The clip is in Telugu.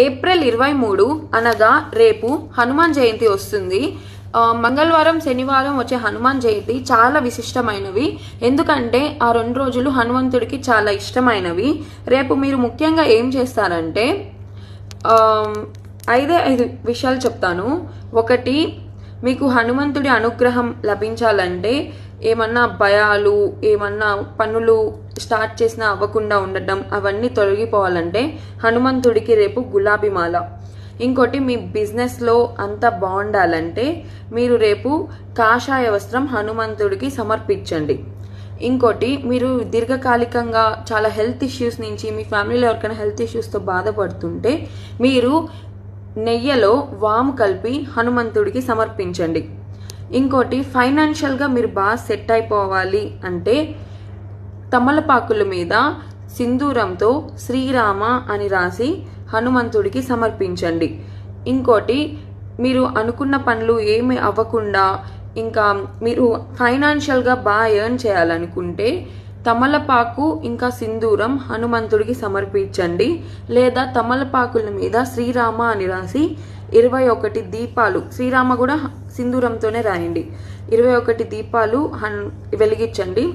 ఏప్రిల్ 23 అనగా రేపు హనుమాన్ జయంతి వస్తుంది. మంగళవారం శనివారం వచ్చే హనుమాన్ జయంతి చాలా విశిష్టమైనవి. ఎందుకంటే ఆ 2 రోజులు హనుమంతుడికి చాలా ఇష్టమైనవి. రేపు మీరు ముఖ్యంగా ఏం చేస్తారంటే 5 విషయాలు చెప్తాను. ఒకటి, మీకు హనుమంతుడి అనుగ్రహం లభించాలంటే ఏమన్నా భయాలు, ఏమన్నా పనులు స్టార్ట్ చేసినా అవ్వకుండా ఉండటం, అవన్నీ తొలగిపోవాలంటే హనుమంతుడికి రేపు గులాబీ మాల. ఇంకోటి, మీ బిజినెస్లో అంతా బాగుండాలంటే మీరు రేపు కాషాయ వస్త్రం హనుమంతుడికి సమర్పించండి. ఇంకోటి, మీరు దీర్ఘకాలికంగా చాలా హెల్త్ ఇష్యూస్ నుంచి, మీ ఫ్యామిలీలో ఎవరికైనా హెల్త్ ఇష్యూస్తో బాధపడుతుంటే మీరు నెయ్యిలో వాము కలిపి హనుమంతుడికి సమర్పించండి. ఇంకోటి, ఫైనాన్షియల్గా మీరు బాగా సెట్ అయిపోవాలి అంటే తమలపాకుల మీద సింధూరంతో శ్రీరామ అని రాసి హనుమంతుడికి సమర్పించండి. ఇంకోటి, మీరు అనుకున్న పనులు ఏమి అవ్వకుండా ఇంకా మీరు ఫైనాన్షియల్గా బాగా ఎర్న్ చేయాలనుకుంటే తమలపాకు ఇంకా సింధూరం హనుమంతుడికి సమర్పించండి. లేదా తమలపాకుల మీద శ్రీరామ అని రాసి 21 దీపాలు, శ్రీరామ కూడా సింధూరంతోనే రాయండి, 21 దీపాలు వెలిగించండి.